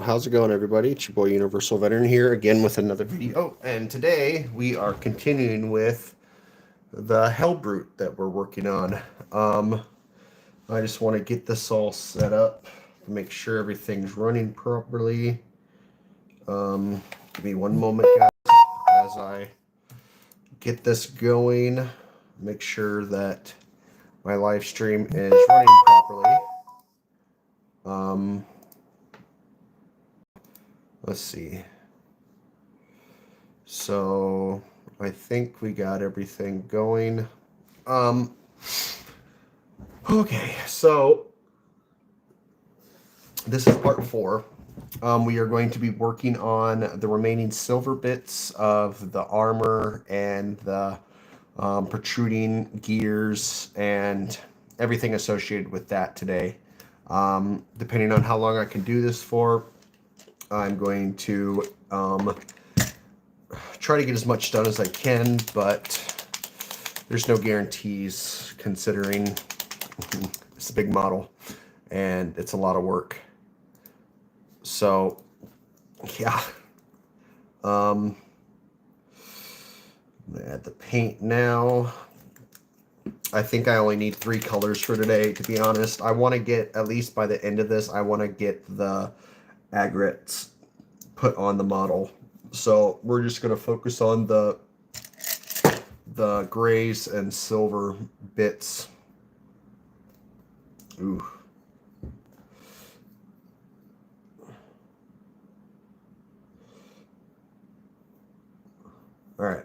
how's it going, everybody? It's your boy Universal Veteran here again with another video. And today we are continuing with the Hellbrute that we're working on. I just want to get this all set up, make sure everything's running properly. Give me one moment, guys, as I get this going. Make sure that my live stream is running properly. Let's see. So I think we got everything going. Okay, so this is part 4. We are going to be working on the remaining silver bits of the armor and the protruding gears and everything associated with that today. Depending on how long I can do this for, I'm going to try to get as much done as I can, but there's no guarantees considering it's a big model and it's a lot of work. So, yeah. I'm gonna add the paint now. I think I only need 3 colors for today, to be honest. I want to get, at least by the end of this, I want to get the aggregates put on the model. So we're just going to focus on the grays and silver bits. Ooh. All right.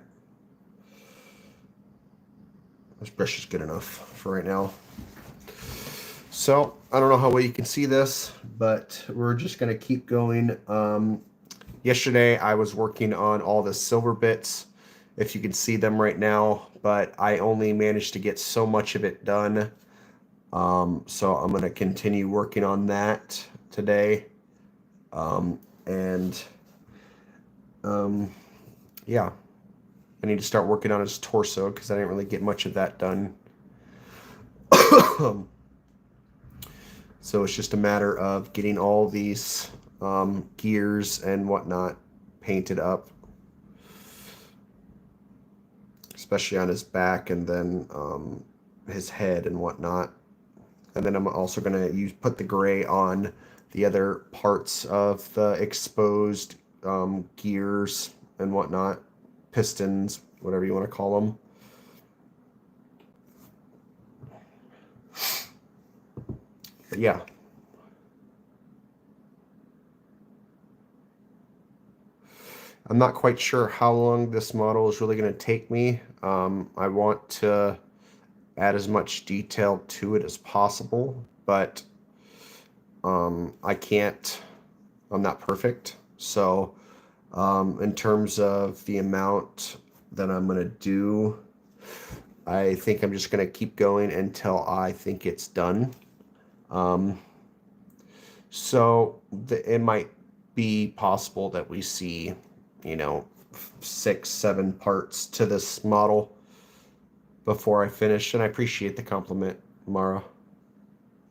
This brush is good enough for right now. So I don't know how well you can see this, but we're just going to keep going. Yesterday I was working on all the silver bits, if you can see them right now, but I only managed to get so much of it done. So I'm going to continue working on that today. Yeah, I need to start working on his torso because I didn't really get much of that done. So it's just a matter of getting all these gears and whatnot painted up, especially on his back and then his head and whatnot. And then I'm also going to put the gray on the other parts of the exposed gears and whatnot, pistons, whatever you want to call them. But yeah. I'm not quite sure how long this model is really going to take me. I want to add as much detail to it as possible, but I can't. I'm not perfect. So in terms of the amount that I'm going to do, I think I'm just going to keep going until I think it's done. So it might be possible that we see, 6, 7 parts to this model before I finish. And I appreciate the compliment, Mara.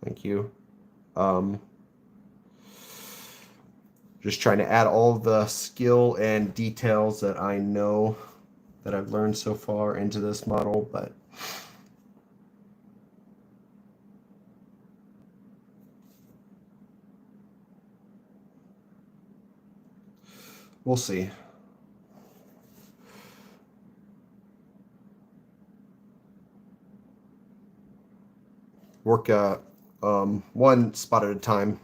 Thank you. Just trying to add all the skill and details that I know that I've learned so far into this model, but we'll see. Work one spot at a time.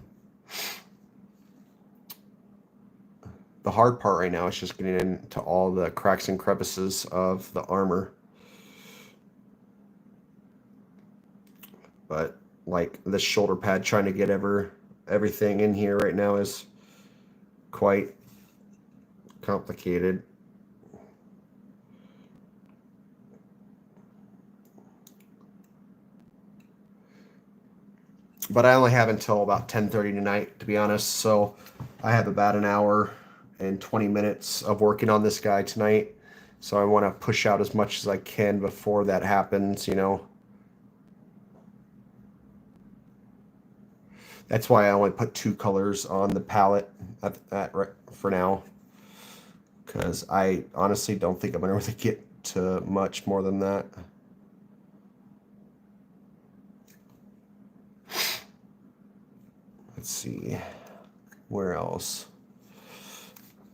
The hard part right now is just getting into all the cracks and crevices of the armor. But like this shoulder pad, trying to get everything in here right now is quite complicated. But I only have until about 10:30 tonight, to be honest. So I have about an hour and 20 minutes of working on this guy tonight. So I want to push out as much as I can before that happens, That's why I only put 2 colors on the palette for now, because I honestly don't think I'm going to really get to much more than that. Let's see, where else?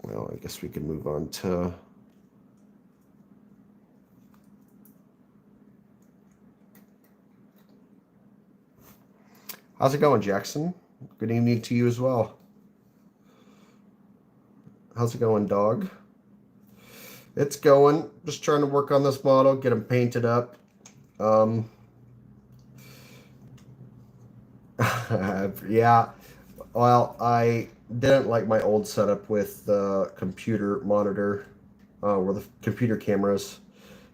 Well, I guess we can move on to... How's it going, Jackson? Good evening to you as well. How's it going, dog? It's going. Just trying to work on this model, get him painted up. Yeah, well, I didn't like my old setup with the computer monitor, or the computer cameras.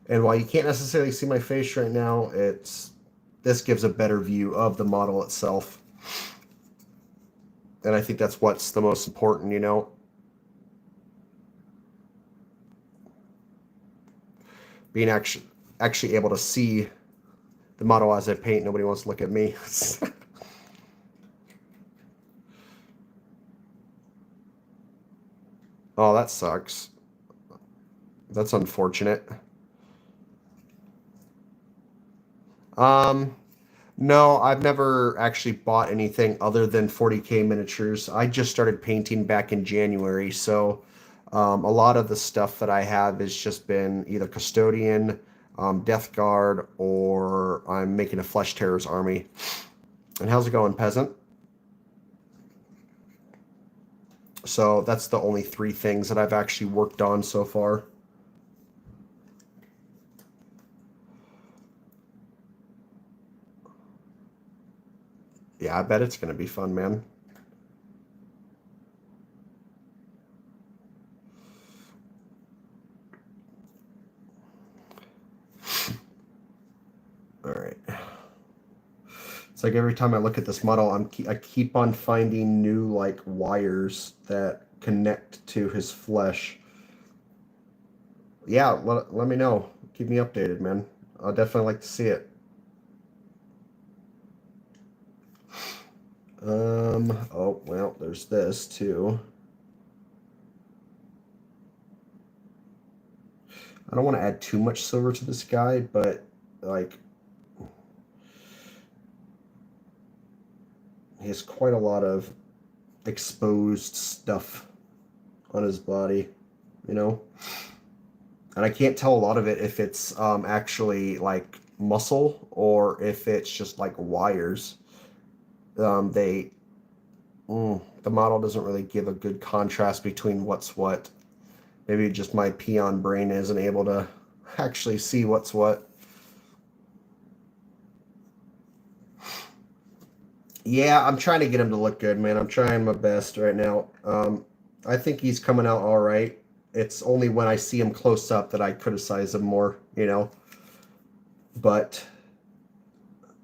And while you can't necessarily see my face right now, this gives a better view of the model itself. And I think that's what's the most important, you know? Being actually able to see the model as I paint. Nobody wants to look at me. Oh, that sucks. That's unfortunate. No, I've never actually bought anything other than 40K miniatures. I just started painting back in January, so a lot of the stuff that I have has just been either Custodian, Death Guard, or I'm making a Flesh Terrors army. And how's it going, Peasant? So that's the only 3 things that I've actually worked on so far. Yeah, I bet it's going to be fun, man. All right. It's like every time I look at this model, I keep on finding new like wires that connect to his flesh. Yeah, let me know. Keep me updated, man. I'll definitely like to see it. Oh, well, there's this too. I don't want to add too much silver to this guy, but like he has quite a lot of exposed stuff on his body, you know? And I can't tell a lot of it if it's actually like muscle or if it's just like wires. The model doesn't really give a good contrast between what's what. Maybe just my peon brain isn't able to actually see what's what. Yeah, I'm trying to get him to look good, man. I'm trying my best right now. I think he's coming out all right. It's only when I see him close up that I criticize him more, you know. But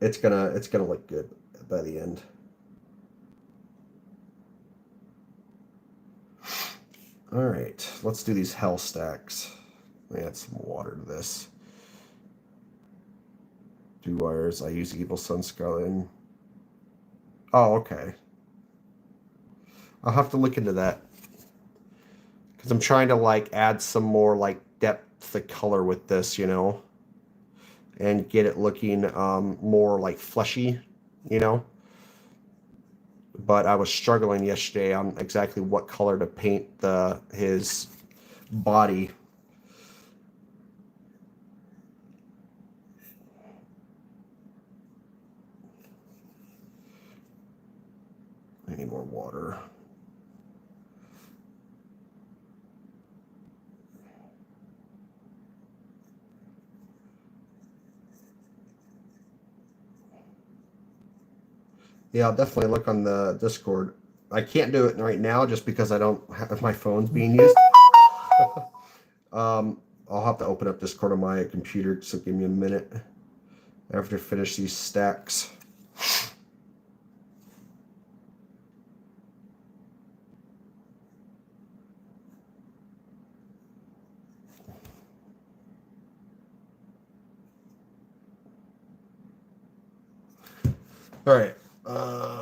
it's gonna look good by the end. All right, let's do these hell stacks. Let me add some water to this. 2 wires. I use Evil Sun Scarlet. Oh, okay. I'll have to look into that. Because I'm trying to like add some more like depth of color with this, you know. And get it looking more like fleshy, you know. But I was struggling yesterday on exactly what color to paint his body. I need more water. Yeah, I'll definitely look on the Discord. I can't do it right now just because I don't have my phone's being used. I'll have to open up Discord on my computer, so give me a minute after I finish these stacks. All right.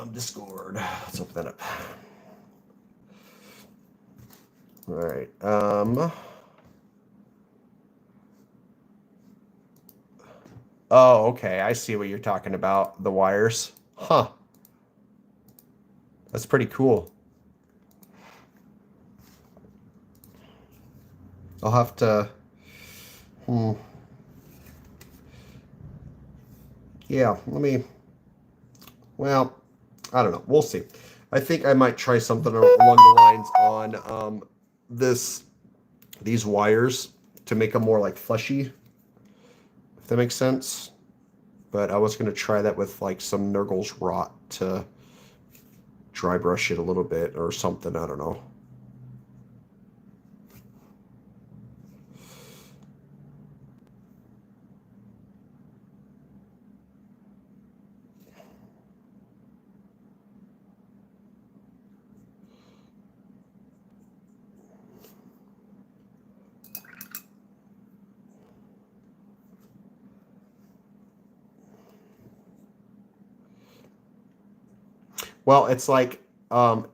Discord. Let's open that up. All right. Oh, okay. I see what you're talking about. The wires. Huh. That's pretty cool. I'll have to... Yeah, let me... Well, I don't know. We'll see. I think I might try something along the lines on these wires to make them more like fleshy, if that makes sense. But I was going to try that with like some Nurgle's Rot to dry brush it a little bit or something. I don't know. Well, it's like the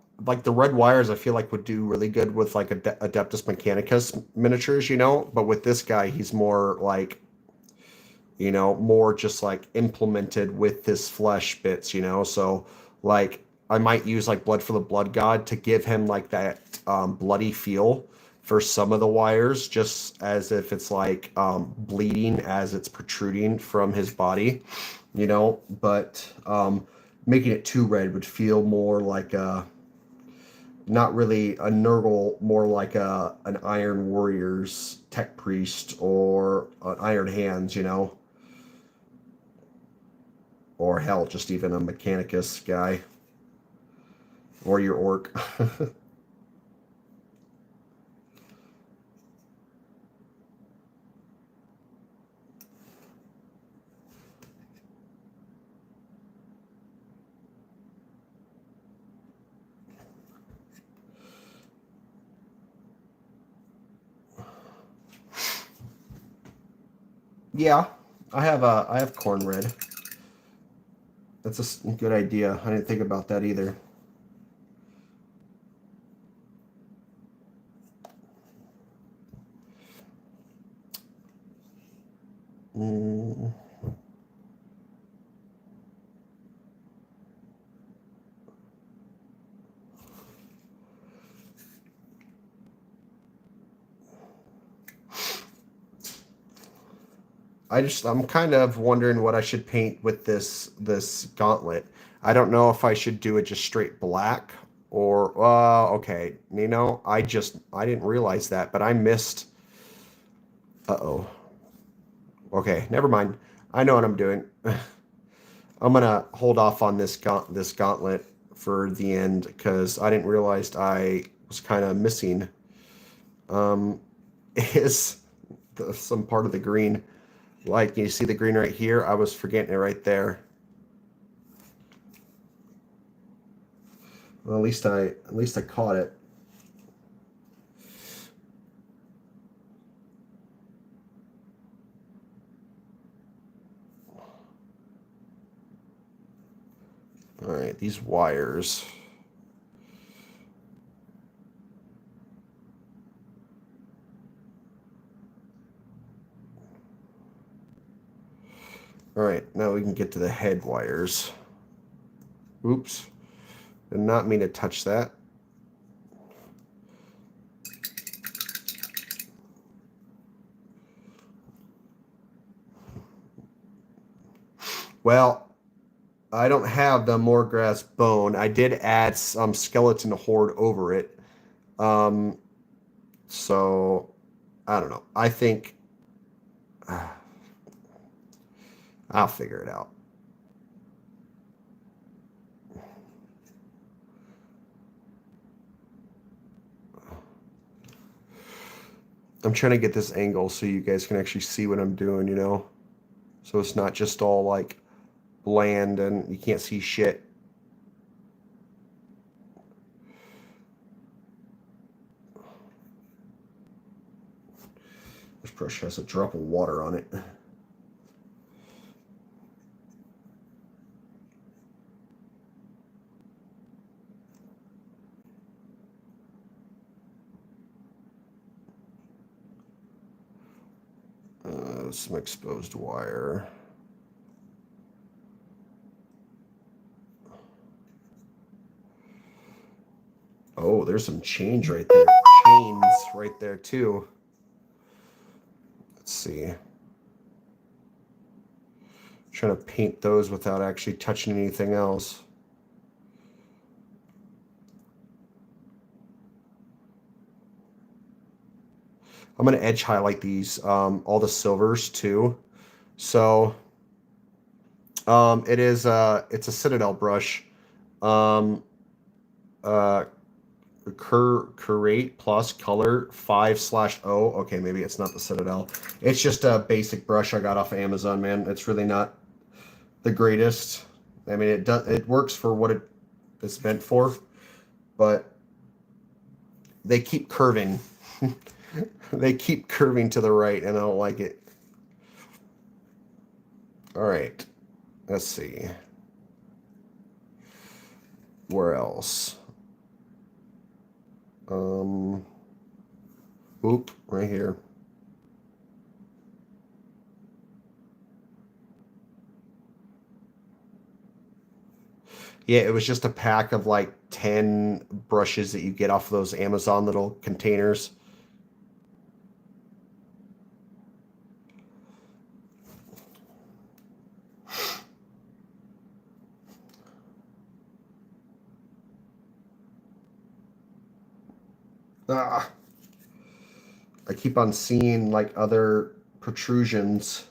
red wires I feel like would do really good with like Adeptus Mechanicus miniatures, you know, but with this guy he's more like, you know, more just like implemented with his flesh bits, you know. So like I might use like Blood for the Blood God to give him like that bloody feel for some of the wires, just as if it's like bleeding as it's protruding from his body, you know. But making it too red would feel more like a, not really a Nurgle, more like an Iron Warrior's Tech Priest or an Iron Hands, you know. Or hell, just even a Mechanicus guy. Or your orc. Yeah, I have corn red. That's a good idea. I didn't think about that either. Mm. I'm kind of wondering what I should paint with this gauntlet. I don't know if I should do it just straight black or okay. You know, I didn't realize that, but I missed. Uh-oh. Okay, never mind. I know what I'm doing. I'm gonna hold off on this gauntlet for the end because I didn't realize I was kind of missing is some part of the green. Like you see the green right here, I was forgetting it right there. Well, at least I caught it. All right, these wires. All right, now we can get to the head wires. Oops, did not mean to touch that. Well, I don't have the Morgrass bone. I did add some skeleton horde over it. So I don't know. I think I'll figure it out. I'm trying to get this angle so you guys can actually see what I'm doing, you know? So it's not just all like bland and you can't see shit. This brush has a drop of water on it. some exposed wire. Oh, there's some chains right there. Chains right there too. Let's see. Trying to paint those without actually touching anything else. I'm going to edge highlight these, all the silvers too. So it's a Citadel brush. Curate plus color 5/0. Okay, maybe it's not the Citadel. It's just a basic brush I got off of Amazon, man. It's really not the greatest. I mean, it works for what it's meant for, but they keep curving. They keep curving to the right, and I don't like it. All right, let's see. Where else? Oop, right here. Yeah, it was just a pack of like 10 brushes that you get off of those Amazon little containers. Ah, I keep on seeing like other protrusions.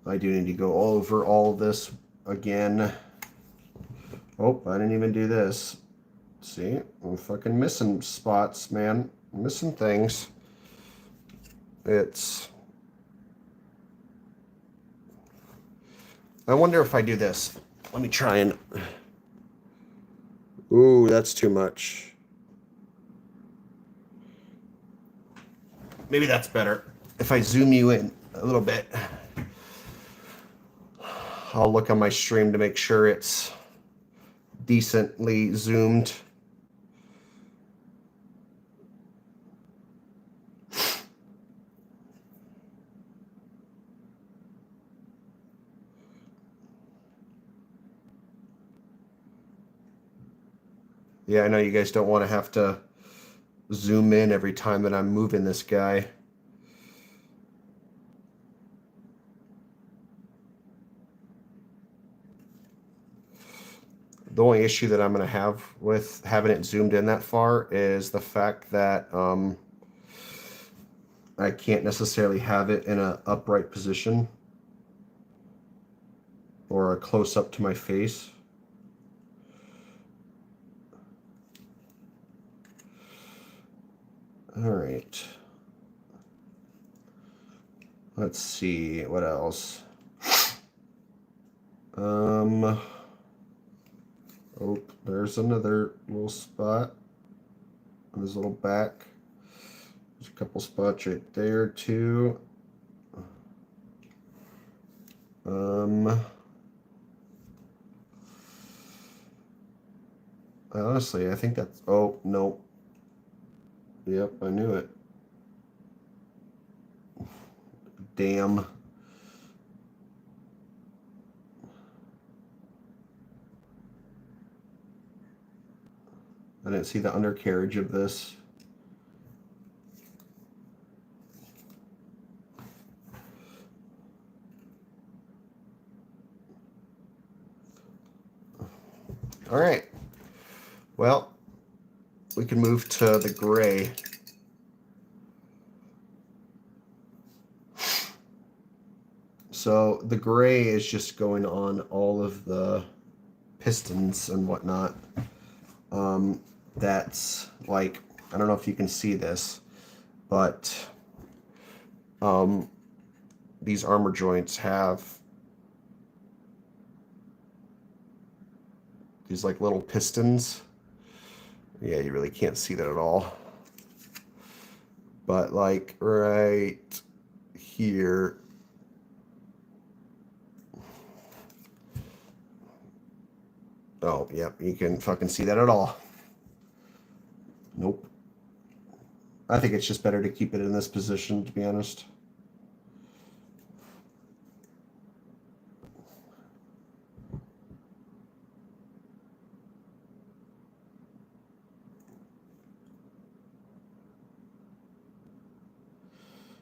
I do need to go over all of this again. Oh, I didn't even do this. See, I'm fucking missing spots, man. I'm missing things. I wonder if I do this. Let me try and... Ooh, that's too much. Maybe that's better. If I zoom you in a little bit, I'll look on my stream to make sure it's decently zoomed. Yeah, I know you guys don't want to have to zoom in every time that I'm moving this guy. The only issue that I'm going to have with having it zoomed in that far is the fact that I can't necessarily have it in an upright position or a close-up to my face. All right. Let's see, what else? Oh, there's another little spot on his little back. There's a couple spots right there too. Honestly, I think that's... Oh, no. Yep, I knew it. Damn. I didn't see the undercarriage of this. All right. Well, we can move to the gray. So the gray is just going on all of the pistons and whatnot. That's like, I don't know if you can see this, but these armor joints have these like little pistons. Yeah, you really can't see that at all. But like right here, Oh, yep, you can fucking see that at all. Nope. I think it's just better to keep it in this position, to be honest.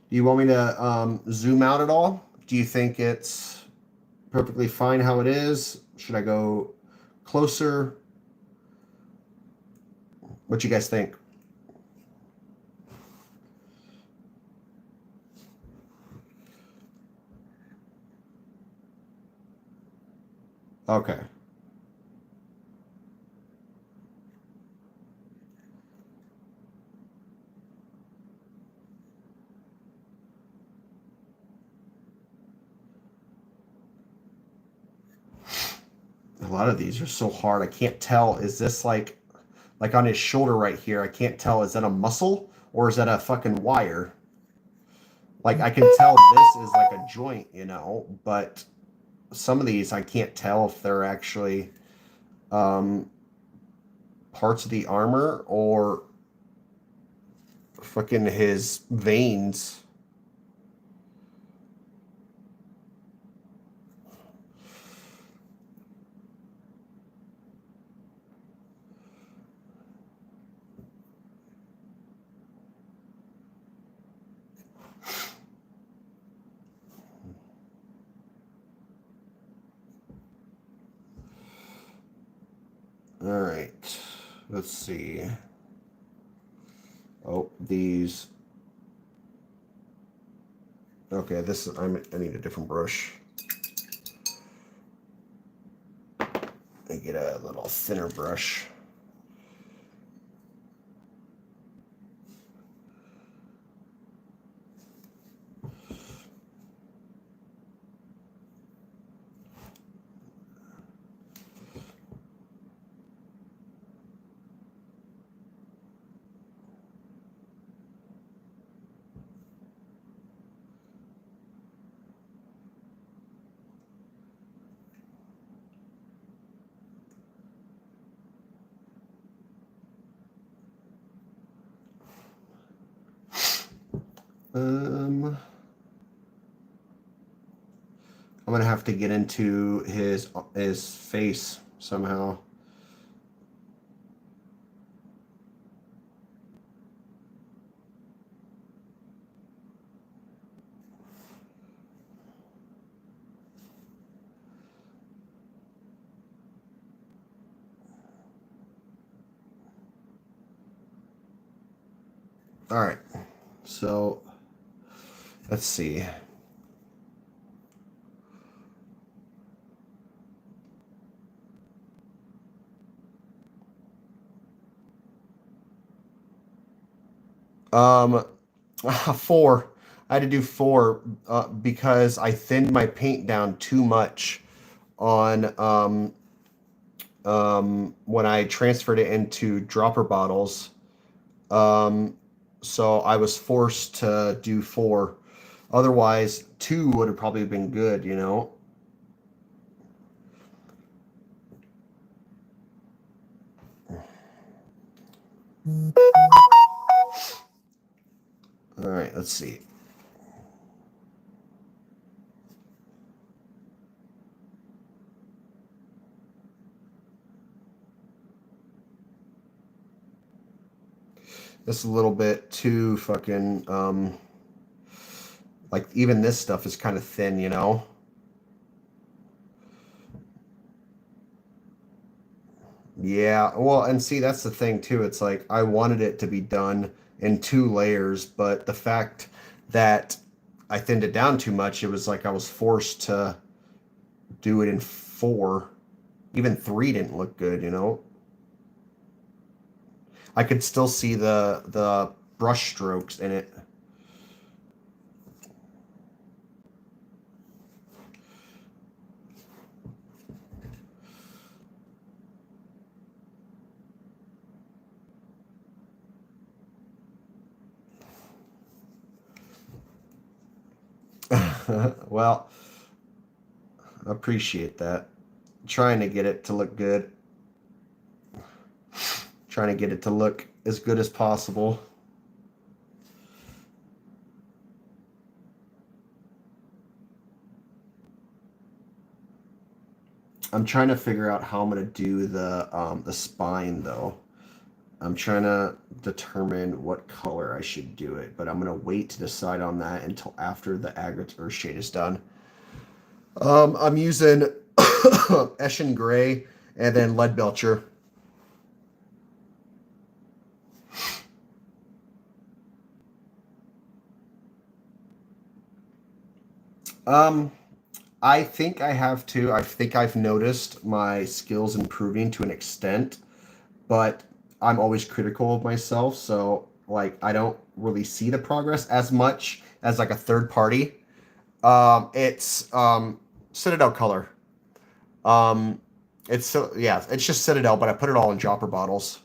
Do you want me to zoom out at all? Do you think it's perfectly fine how it is? Should I go closer? What you guys think? Okay. A lot of these are so hard. I can't tell. Is this like on his shoulder right here? I can't tell. Is that a muscle or is that a fucking wire? Like I can tell this is like a joint, you know, but some of these I can't tell if they're actually um, parts of the armor or fucking his veins. All right, let's see. Oh, these. Okay, this I need a different brush. I get a little thinner brush. I'm gonna have to get into his face somehow. All right, so let's see. Um, 4. I had to do 4 because I thinned my paint down too much on when I transferred it into dropper bottles. Um, so I was forced to do 4. Otherwise, 2 would have probably been good, you know. All right, let's see. This is a little bit too fucking like even this stuff is kind of thin, you know. Yeah, well, and see, that's the thing too. It's like I wanted it to be done in 2 layers, but the fact that I thinned it down too much, it was like I was forced to do it in 4. Even 3 didn't look good, you know. I could still see the brush strokes in it. Well, I appreciate that. Trying to get it to look good. Trying to get it to look as good as possible. I'm trying to figure out how I'm going to do the spine, though. I'm trying to determine what color I should do it, but I'm going to wait to decide on that until after the Agate Earthshade is done. I'm using Eshin Gray and then Lead Belcher. I think I have to. I think I've noticed my skills improving to an extent, but I'm always critical of myself, so like I don't really see the progress as much as like a third party. It's Citadel color. It's so yeah, it's just Citadel, but I put it all in dropper bottles.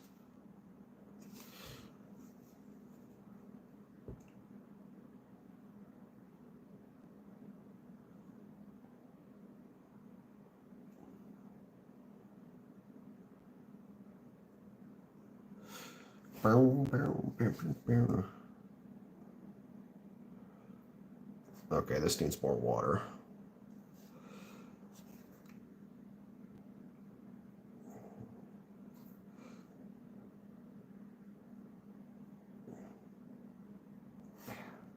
Okay, this needs more water.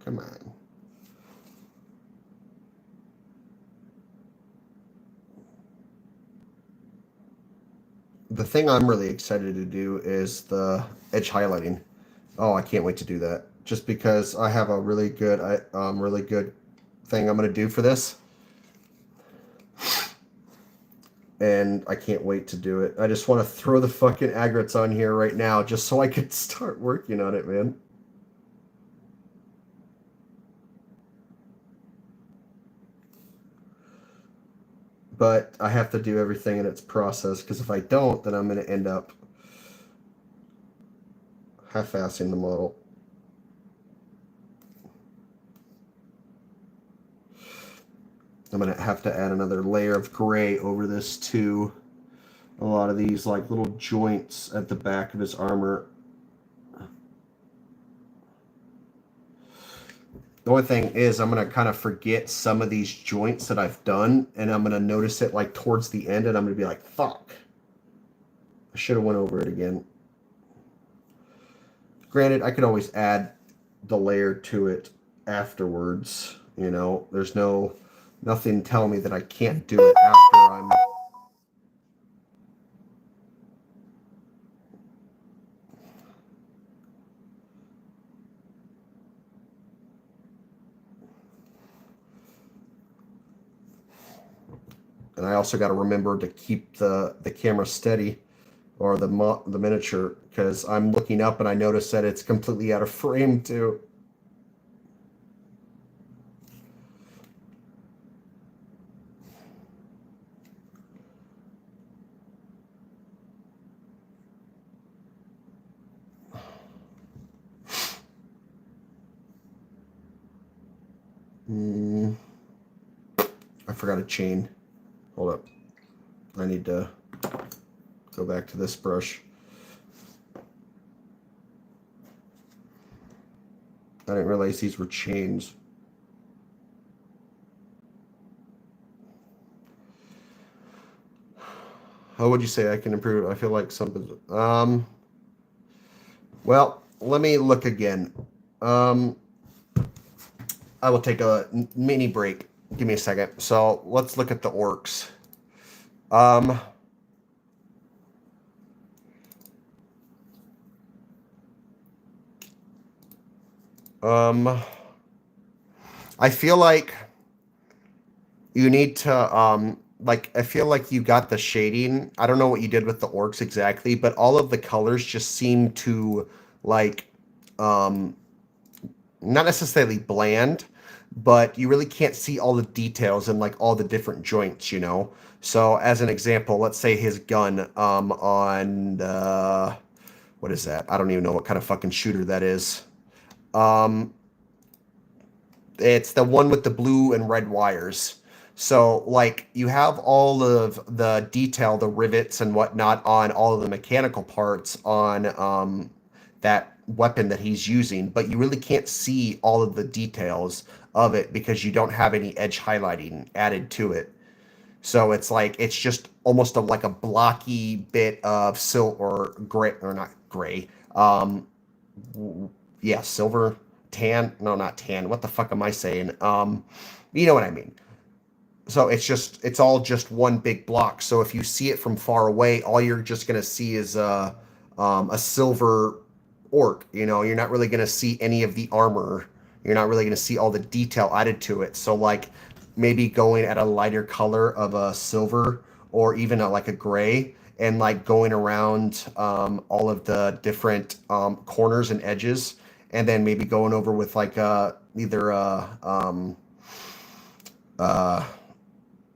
Come on. The thing I'm really excited to do is the edge highlighting. Oh, I can't wait to do that. Just because I have a really good thing I'm going to do for this. And I can't wait to do it. I just want to throw the fucking aggregates on here right now just so I could start working on it, man. But I have to do everything in its process, because if I don't, then I'm going to end up half-assing the model. I'm going to have to add another layer of gray over this too. A lot of these like little joints at the back of his armor. The only thing is I'm going to kind of forget some of these joints that I've done, and I'm going to notice it like towards the end, and I'm going to be like, fuck. I should have went over it again. Granted, I could always add the layer to it afterwards. You know, there's nothing telling me that I can't do it after I'm... And I also got to remember to keep the camera steady, or the miniature, because I'm looking up and I notice that it's completely out of frame too. I forgot a chain. Hold up. I need to go back to this brush. I didn't realize these were chains. How would you say I can improve it? I feel like something... well, let me look again. I will take a mini break. Give me a second. So let's look at the orcs. I feel like you need to, like, I feel like you got the shading. I don't know what you did with the orcs exactly, but all of the colors just seem to, like, not necessarily bland, but you really can't see all the details and, like, all the different joints, you know? So, as an example, let's say his gun, on, what is that? I don't even know what kind of fucking shooter that is. It's the one with the blue and red wires. So, like, you have all of the detail, the rivets and whatnot on all of the mechanical parts on that weapon that he's using, but you really can't see all of the details of it because you don't have any edge highlighting added to it. So it's like it's just almost like a blocky bit of silver or gray, or not gray. Yeah, silver, tan. No, not tan. What the fuck am I saying? You know what I mean. So it's all just one big block. So if you see it from far away, all you're just gonna see is a silver orc. You know, you're not really gonna see any of the armor. You're not really gonna see all the detail added to it. So like maybe going at a lighter color of a silver or even like a gray and like going around all of the different corners and edges, and then maybe going over with like either uh,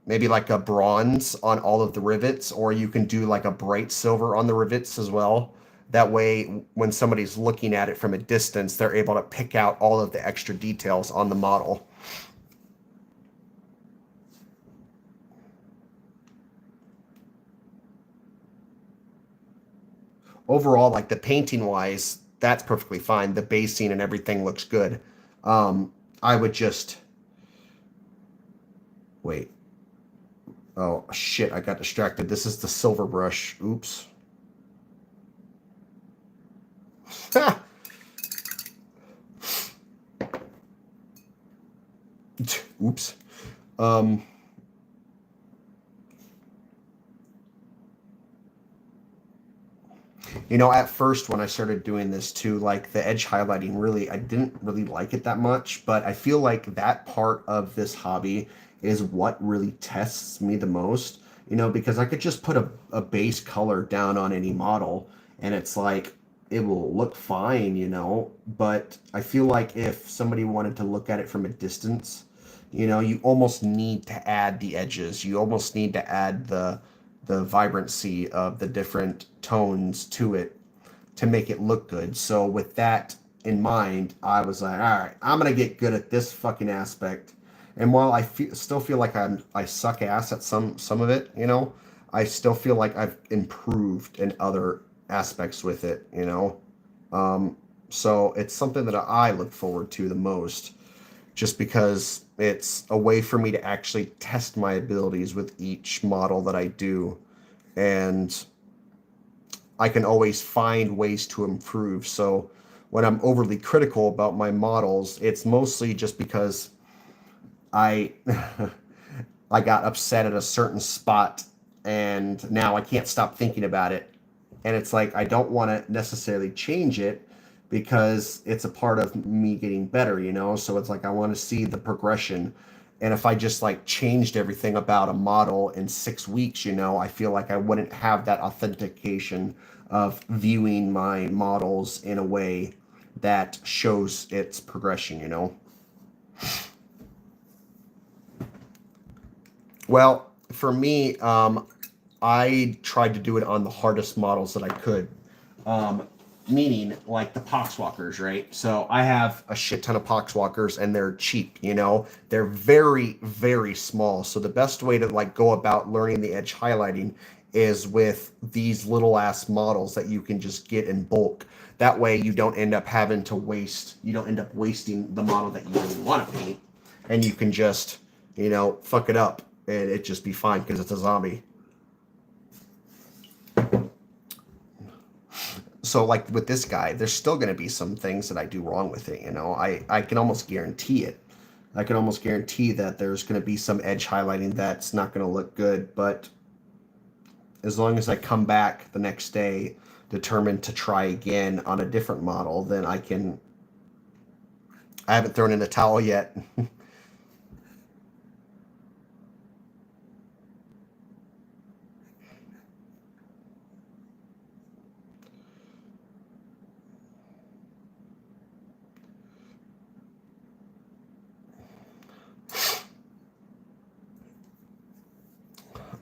maybe like a bronze on all of the rivets, or you can do like a bright silver on the rivets as well. That way, when somebody's looking at it from a distance, they're able to pick out all of the extra details on the model. Overall, like the painting wise, that's perfectly fine. The basing and everything looks good. I would just wait. Oh shit, I got distracted. This is the silver brush. Oops. Oops. Um, You know, at first when I started doing this too, like the edge highlighting really, I didn't really like it that much, but I feel like that part of this hobby is what really tests me the most, you know, because I could just put a base color down on any model and it's like, it will look fine, you know, but I feel like if somebody wanted to look at it from a distance, you know, you almost need to add the edges. You almost need to add the vibrancy of the different tones to it to make it look good. So with that in mind, I was like, all right, I'm gonna get good at this fucking aspect. And while still feel like I suck ass at some of it, you know, I still feel like I've improved in other aspects with it, you know. So it's something that I look forward to the most, just because it's a way for me to actually test my abilities with each model that I do. And I can always find ways to improve. So when I'm overly critical about my models, it's mostly just because I I got upset at a certain spot and now I can't stop thinking about it. And it's like I don't want to necessarily change it because it's a part of me getting better, you know? So it's like I want to see the progression. And if I just like changed everything about a model in 6 weeks, you know, I feel like I wouldn't have that authentication of viewing my models in a way that shows its progression, you know? Well, for me, I tried to do it on the hardest models that I could. Meaning like the poxwalkers, right? So I have a shit ton of poxwalkers and they're cheap, you know? They're very, very small. So the best way to like go about learning the edge highlighting is with these little ass models that you can just get in bulk. That way you don't end up having to waste, you don't end up wasting the model that you really want to paint. And you can just, you know, fuck it up and it just be fine because it's a zombie. So like with this guy, there's still going to be some things that I do wrong with it. You know, I can almost guarantee it. I can almost guarantee that there's going to be some edge highlighting that's not going to look good. But as long as I come back the next day determined to try again on a different model, then I can. I haven't thrown in the towel yet.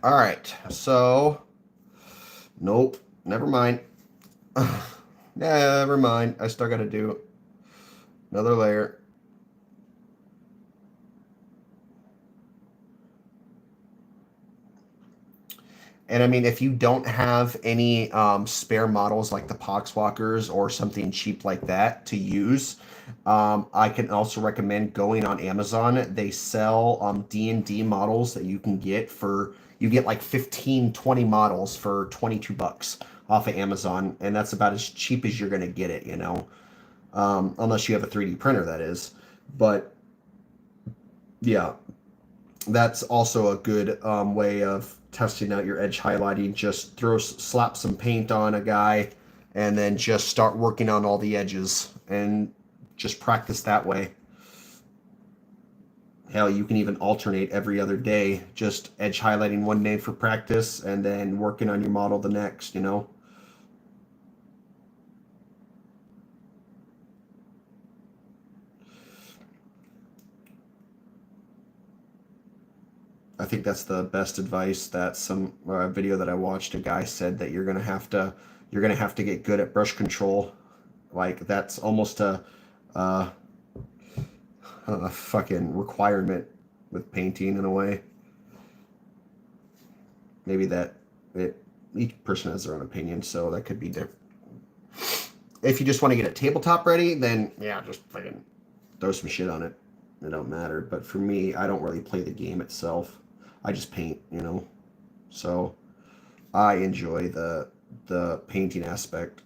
All right, so nope, never mind. Never mind. I still got to do another layer. And I mean, if you don't have any spare models like the Poxwalkers or something cheap like that to use, I can also recommend going on Amazon. They sell D&D models that you can get for, you get like 15, 20 models for 22 bucks off of Amazon. And that's about as cheap as you're going to get it, you know, unless you have a 3D printer, that is. But yeah, that's also a good way of testing out your edge highlighting. Just slap some paint on a guy and then just start working on all the edges and just practice that way. Hell, you can even alternate every other day, just edge highlighting one day for practice and then working on your model the next, you know. I think that's the best advice. That some video that I watched, a guy said that you're gonna have to get good at brush control. Like that's almost a fucking requirement with painting in a way. Maybe each person has their own opinion, so that could be different. If you just want to get a tabletop ready, then yeah, just fucking throw some shit on it. It don't matter. But for me, I don't really play the game itself. I just paint, you know. So I enjoy the painting aspect.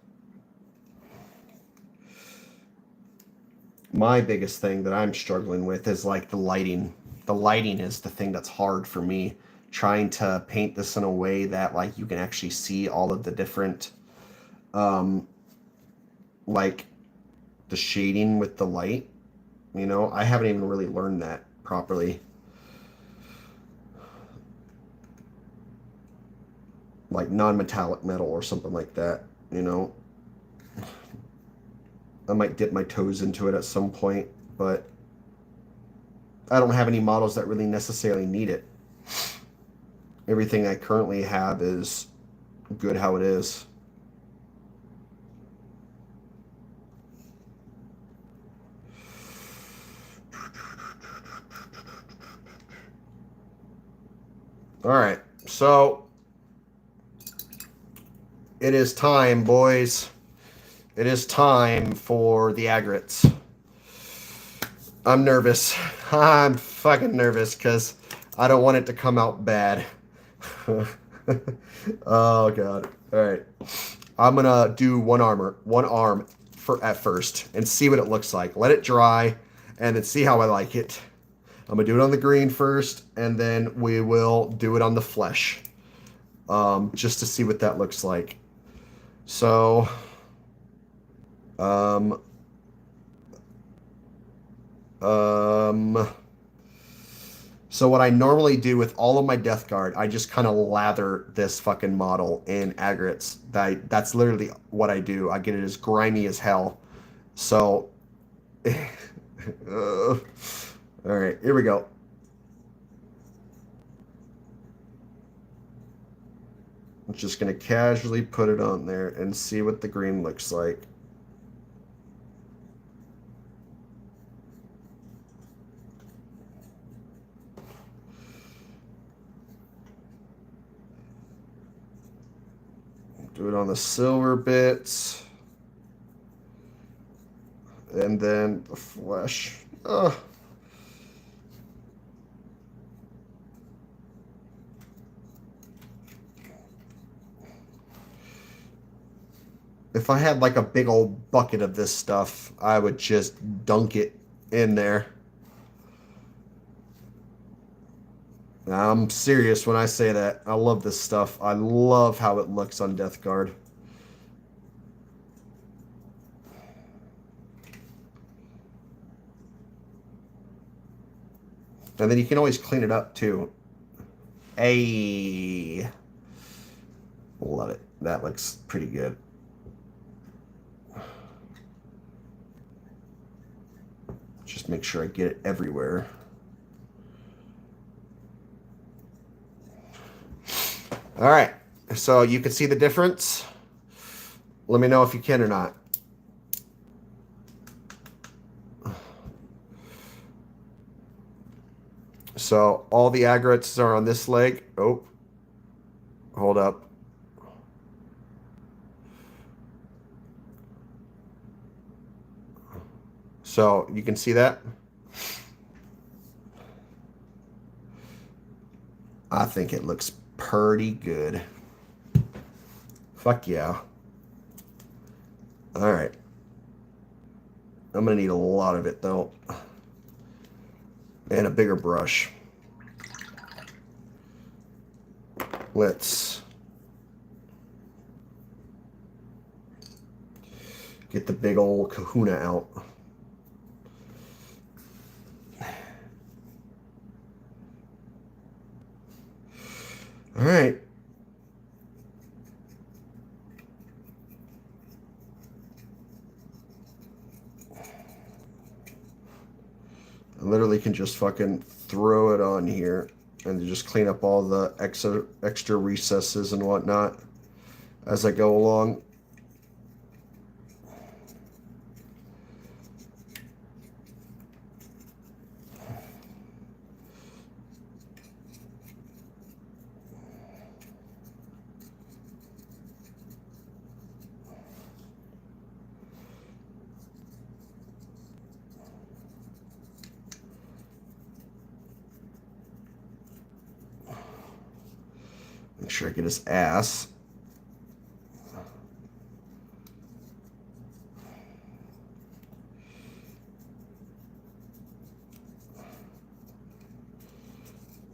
My biggest thing that I'm struggling with is like the lighting. The lighting is the thing that's hard for me. Trying to paint this in a way that like you can actually see all of the different like the shading with the light. You know, I haven't even really learned that properly. Like non-metallic metal or something like that, you know. I might dip my toes into it at some point, but I don't have any models that really necessarily need it. Everything I currently have is good how it is. All right, so it is time, boys. It is time for the aggregates. I'm nervous. I'm fucking nervous because I don't want it to come out bad. Oh god. All right. I'm gonna do one arm at first and see what it looks like. Let it dry and then see how I like it. I'm gonna do it on the green first and then we will do it on the flesh. Just to see what that looks like. So so what I normally do with all of my Death Guard, I just kind of lather this fucking model in aggregates. That's literally what I do. I get it as grimy as hell. So, all right, here we go. I'm just gonna casually put it on there and see what the green looks like. Do it on the silver bits. And then the flesh. Ugh. If I had like a big old bucket of this stuff, I would just dunk it in there. I'm serious when I say that. I love this stuff. I love how it looks on Death Guard. And then you can always clean it up too. Hey, love it. That looks pretty good. Just make sure I get it everywhere. All right, so you can see the difference. Let me know if you can or not. So all the aggregates are on this leg. Oh, Hold up. So you can see that. I think it looks pretty good. Fuck yeah. All right. I'm going to need a lot of it, though. And a bigger brush. Let's get the big old kahuna out. All right. I literally can just fucking throw it on here and just clean up all the extra recesses and whatnot as I go along. Make sure I get his ass.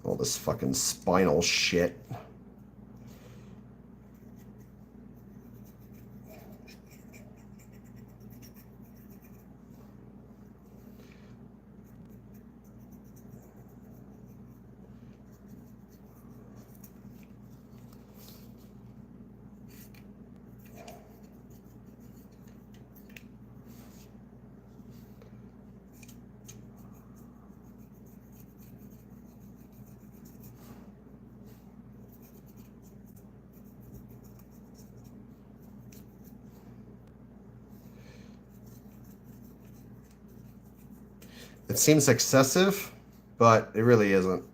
All this fucking spinal shit. It seems excessive, but it really isn't.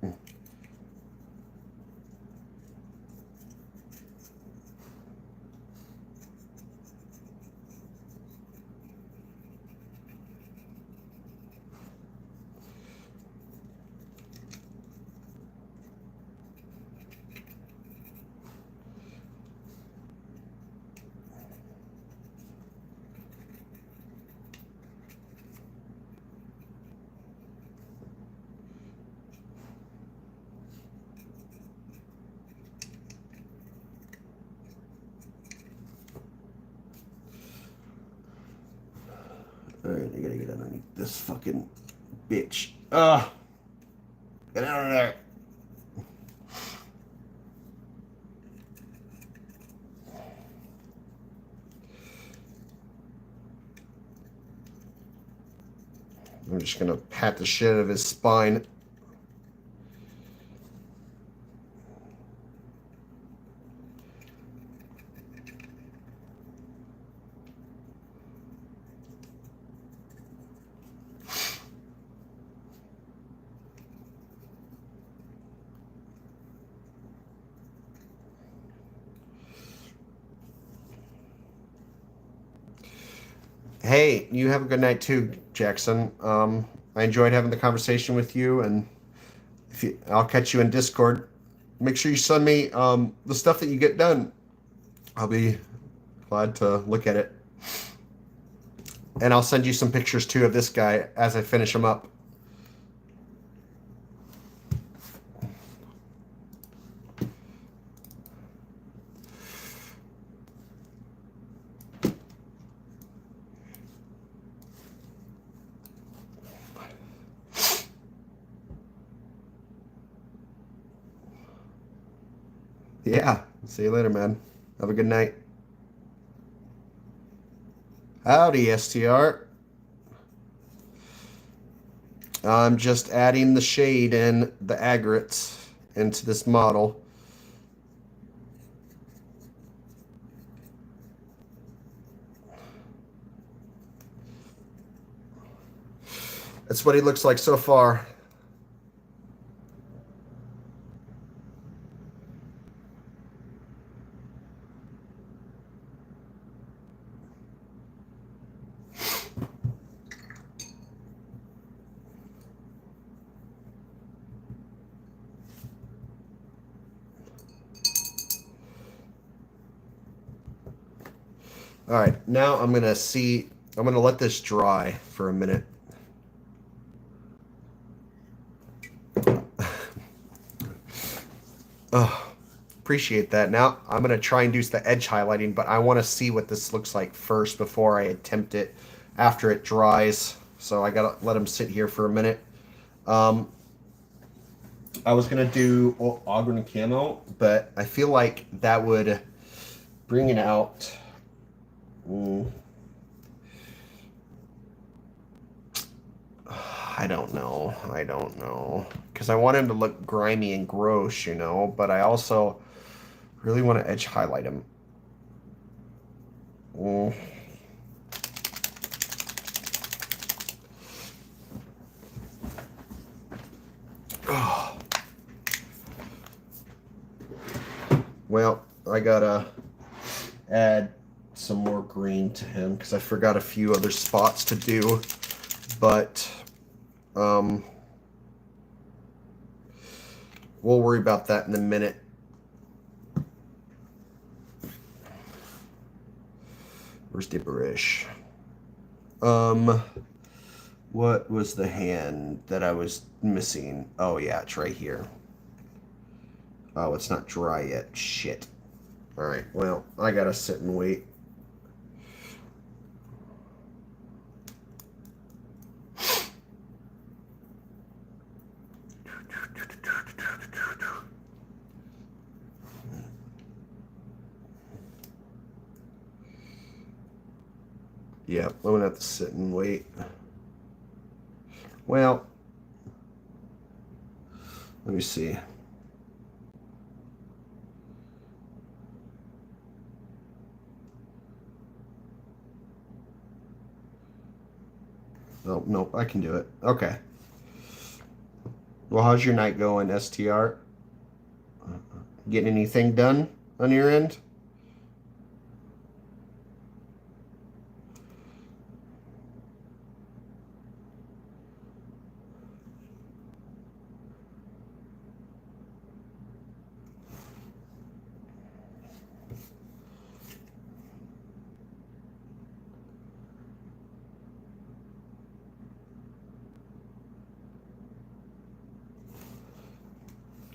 Alright, I gotta get underneath this fucking bitch. Get out of there. I'm just gonna pat the shit out of his spine. Hey, you have a good night too, Jackson. I enjoyed having the conversation with you, and I'll catch you in Discord. Make sure you send me the stuff that you get done. I'll be glad to look at it. And I'll send you some pictures too of this guy as I finish him up. Yeah. See you later, man. Have a good night. Howdy, STR. I'm just adding the shade and the aggregates into this model. That's what he looks like so far. All right, now I'm going to let this dry for a minute. Oh, appreciate that. Now I'm going to try and do the edge highlighting, but I want to see what this looks like first before I attempt it after it dries. So I got to let them sit here for a minute. I was going to do Ogren Camo, but I feel like that would bring it out. I don't know. Because I want him to look grimy and gross, you know, but I also really want to edge highlight him. Oh. Well, I gotta add some more green to him because I forgot a few other spots to do, but we'll worry about that in a minute. Where's Diberish? What was the hand that I was missing? Oh yeah, it's right here. Oh, it's not dry yet. Shit. Alright, well, I gotta sit and wait. Yeah, I'm gonna have to sit and wait. Well, let me see. Oh, nope, I can do it. Okay. Well, how's your night going, STR? Getting anything done on your end?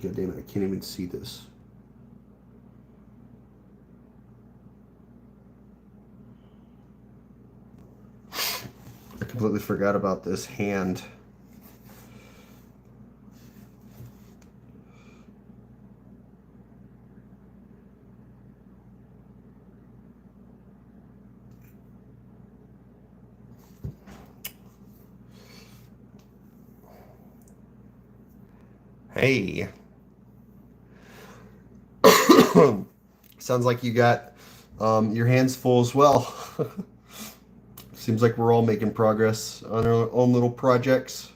God damn it, I can't even see this. I completely forgot about this hand. Hey. Sounds like you got your hands full as well. Seems like we're all making progress on our own little projects.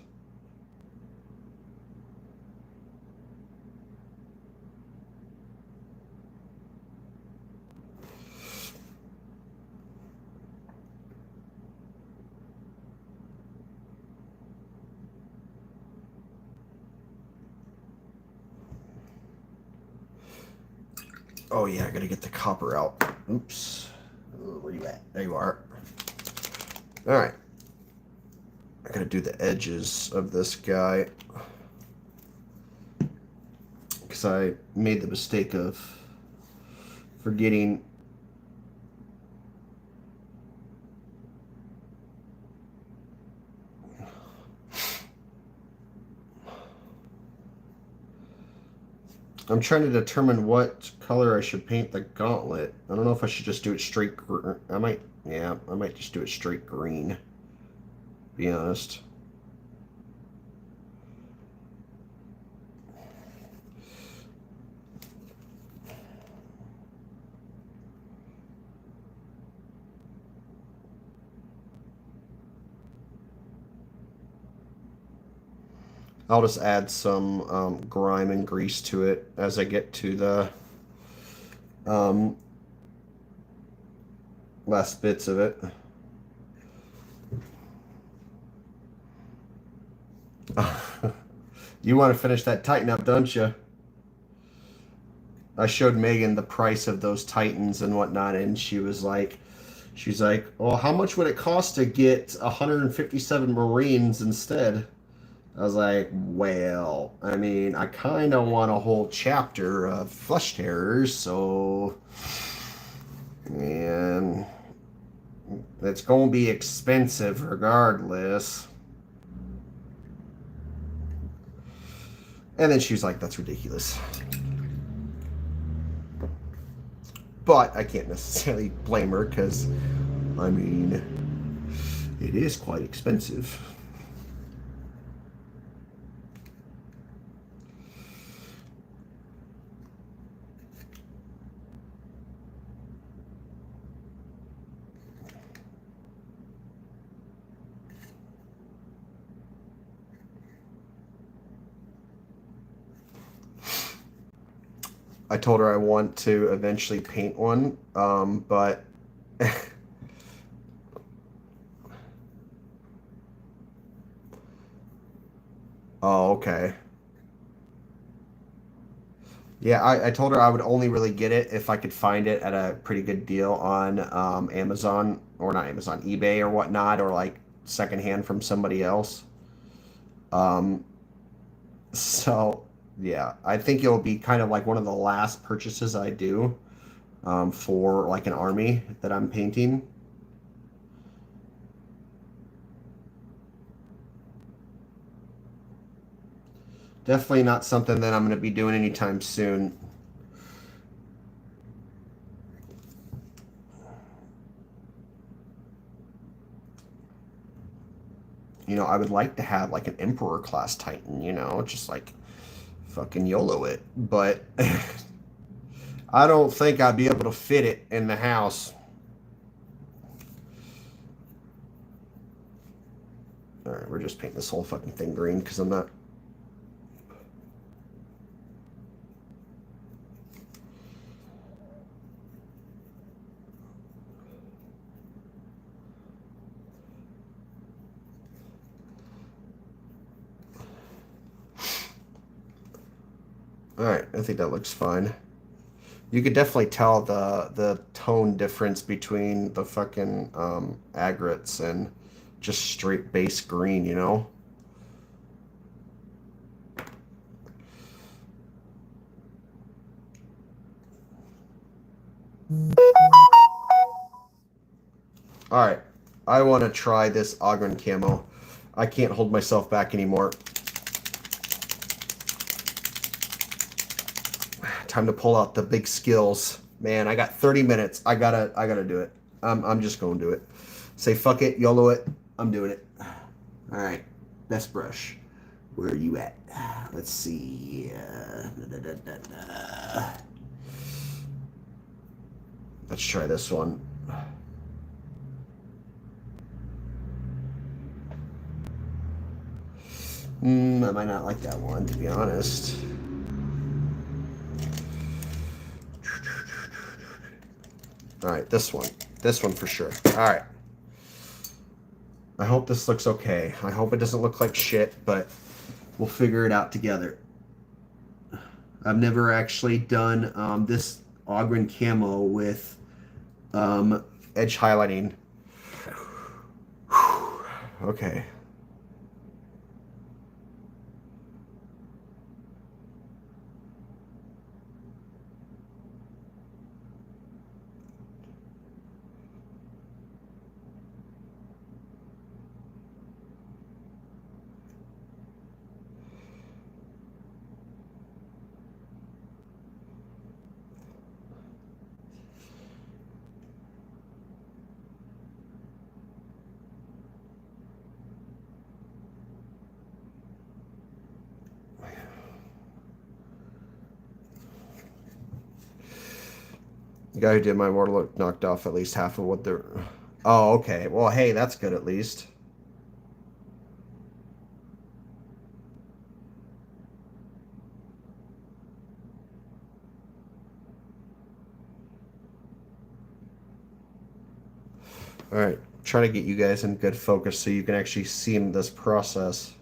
Oh yeah, I gotta get the copper out. Oops. Where you at? There you are. Alright. I gotta do the edges of this guy. Because I made the mistake of forgetting. I'm trying to determine what color I should paint the gauntlet. I don't know if I should just do it straight. I might just do it straight green. Be honest. I'll just add some grime and grease to it as I get to the last bits of it. You want to finish that Titan up, don't you? I showed Megan the price of those Titans and whatnot, and she was like, She's like, well, how much would it cost to get 157 Marines instead? I was like, well, I mean, I kind of want a whole chapter of Flesh Terrors, so. And it's going to be expensive regardless. And then she was like, that's ridiculous. But I can't necessarily blame her because, I mean, it is quite expensive. I told her I want to eventually paint one, but oh, okay. Yeah, I told her I would only really get it if I could find it at a pretty good deal on Amazon, or not Amazon, eBay or whatnot, or like secondhand from somebody else. Um, so yeah, I think it'll be kind of like one of the last purchases I do for like an army that I'm painting. Definitely not something that I'm going to be doing anytime soon. You know, I would like to have like an Emperor class Titan, you know, just like fucking YOLO it. But I don't think I'd be able to fit it in the house. Alright, we're just painting this whole fucking thing green because I'm not. Alright, I think that looks fine. You could definitely tell the tone difference between the fucking aggregates and just straight base green, you know? Alright, I want to try this Ogren camo. I can't hold myself back anymore. Time to pull out the big skills. Man, I got 30 minutes. I gotta do it. I'm just gonna do it. Say fuck it, YOLO it. I'm doing it. All right, best brush. Where are you at? Let's see. Let's try this one. I might not like that one, to be honest. All right, this one. This one for sure. All right. I hope this looks okay. I hope it doesn't look like shit, but we'll figure it out together. I've never actually done this Ogren camo with edge highlighting. Okay. The guy who did my mortal knocked off at least half of what they're. Oh, okay. Well, hey, that's good at least. All right. Try to get you guys in good focus so you can actually see this process.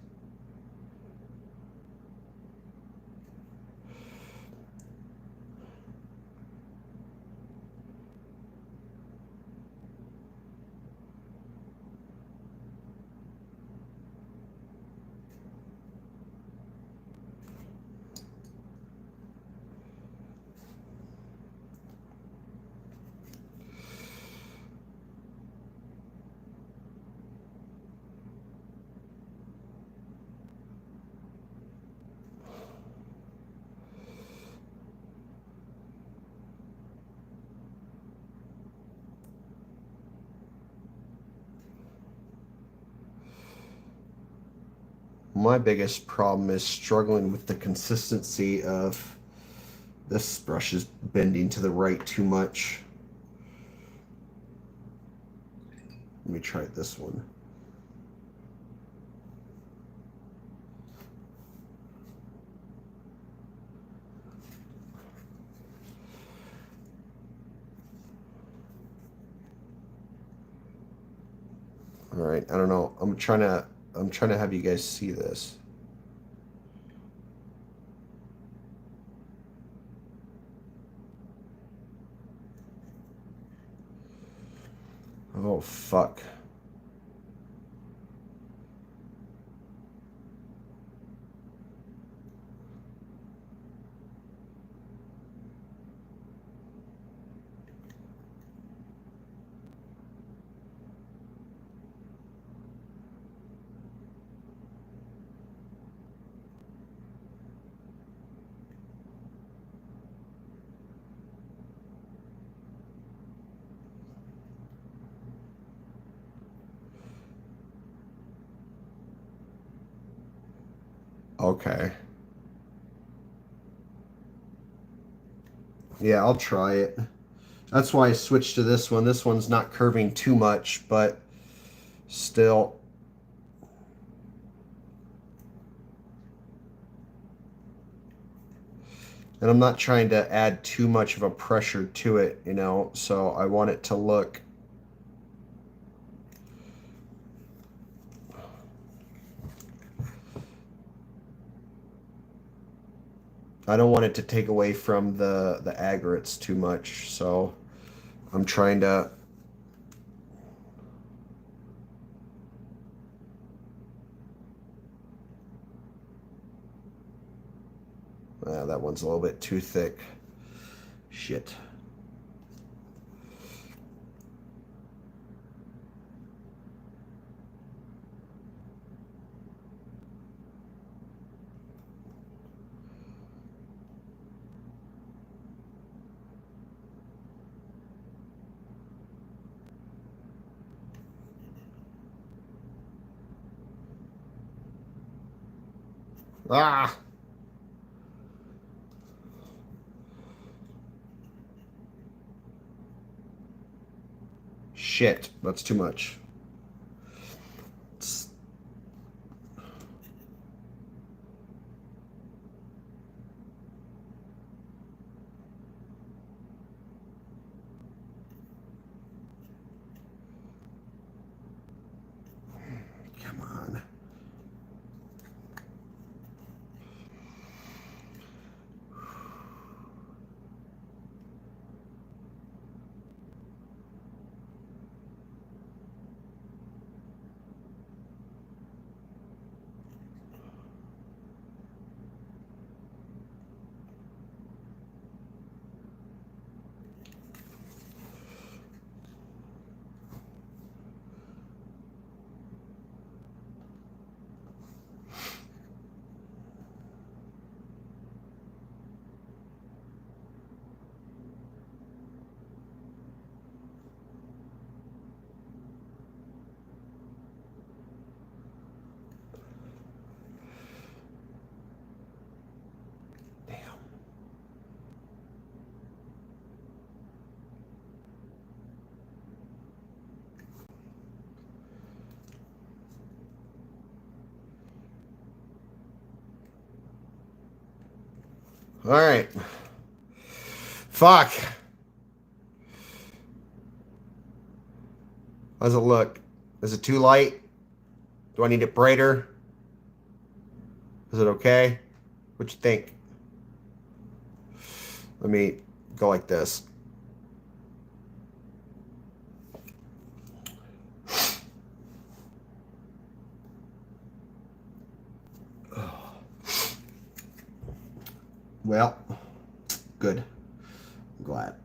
my biggest problem is struggling with the consistency of this brush is bending to the right too much. Let me try this one. All right, I don't know. I'm trying to have you guys see this. Oh fuck. Okay. Yeah, I'll try it. That's why I switched to this one. This one's not curving too much, but still. And I'm not trying to add too much of a pressure to it, you know, so I want it to look. I don't want it to take away from the aggregates too much, so I'm trying to. That one's a little bit too thick. Shit. Ah! Shit, that's too much. Come on. All right. Fuck. How's it look? Is it too light? Do I need it brighter? Is it okay? What you think? Let me go like this. Well, good. I'm glad.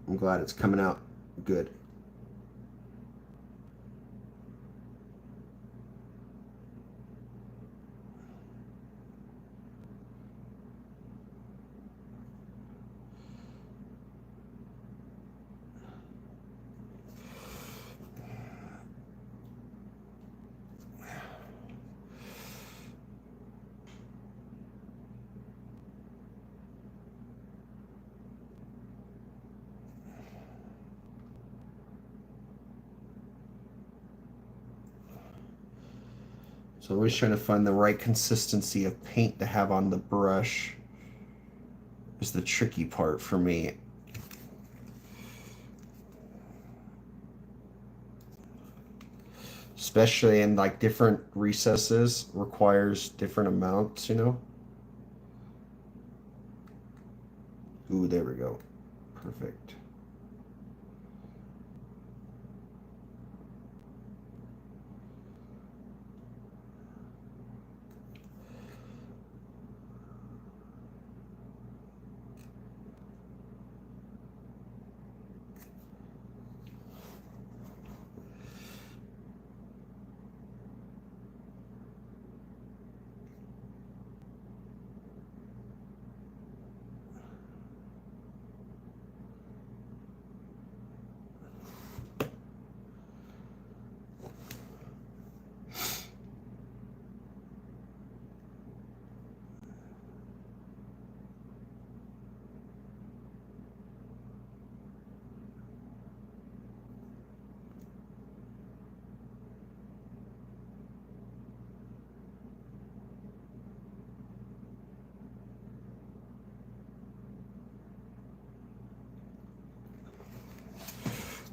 I'm glad it's coming out good. So always trying to find the right consistency of paint to have on the brush is the tricky part for me. Especially in like different recesses requires different amounts, you know? Ooh, there we go. Perfect.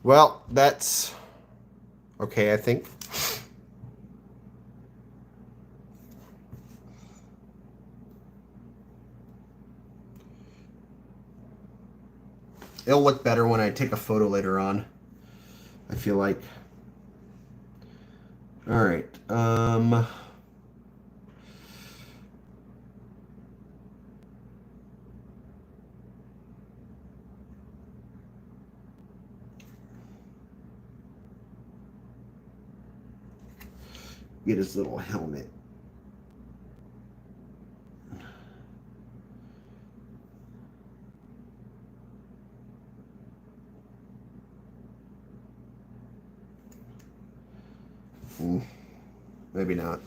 Well, that's okay, I think. It'll look better when I take a photo later on, I feel like. All right. Get his little helmet. Maybe not.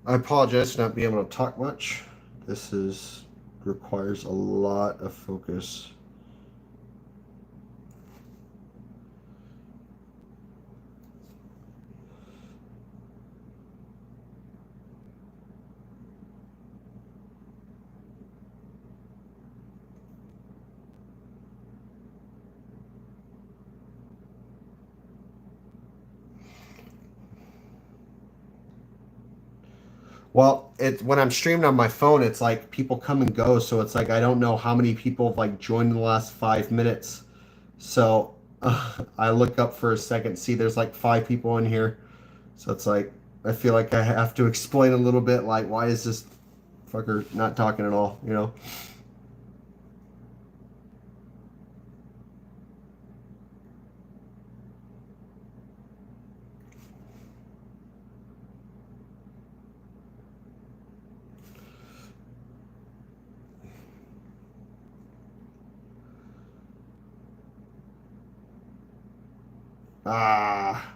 I apologize for not being able to talk much. This requires a lot of focus. Well, when I'm streaming on my phone, it's like people come and go, so it's like I don't know how many people have like joined in the last 5 minutes. So I look up for a second, see there's like 5 people in here. So it's like I feel like I have to explain a little bit, like why is this fucker not talking at all, you know? Ah,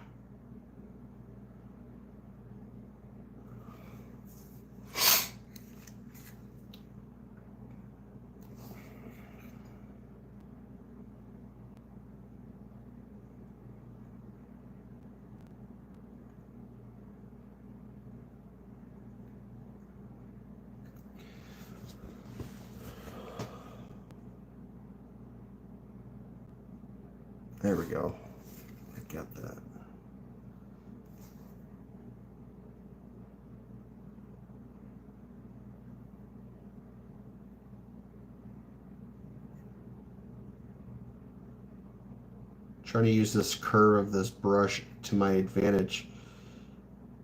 there we go. I got that. trying to use this curve of this brush to my advantage.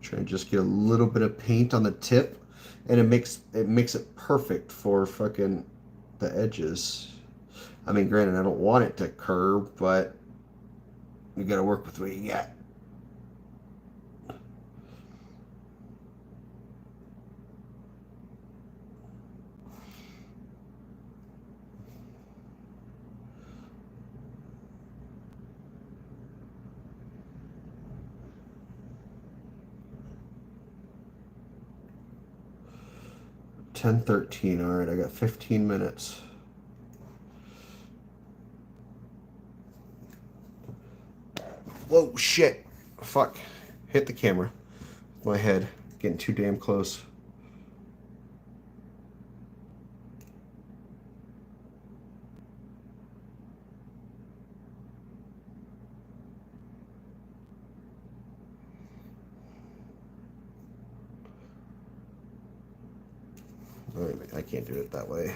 Trying to just get a little bit of paint on the tip, and it makes it perfect for fucking the edges. I mean, granted, I don't want it to curve, but you gotta work with what you got. $10:13. All right, I got 15 minutes. Whoa, shit. Fuck. Hit the camera. My head. Getting too damn close. Wait a minute, I can't do it that way.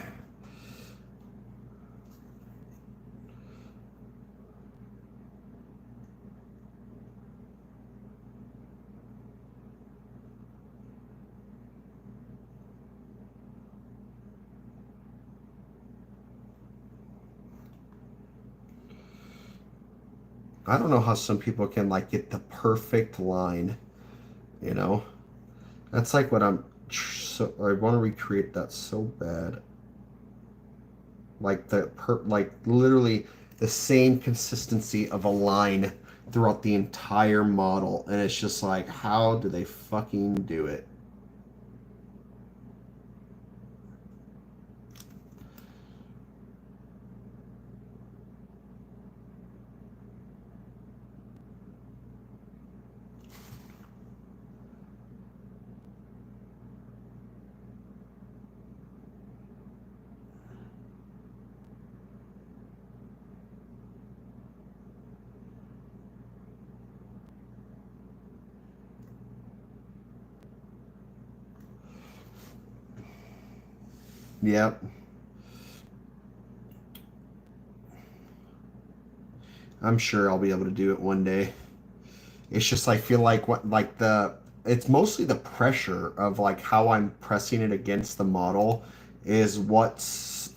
I don't know how some people can like get the perfect line, you know? That's like what so I want to recreate that so bad. Like like literally the same consistency of a line throughout the entire model, and it's just like, how do they fucking do it? Yep. I'm sure I'll be able to do it one day. It's just I feel like what like the it's mostly the pressure of like how I'm pressing it against the model is what's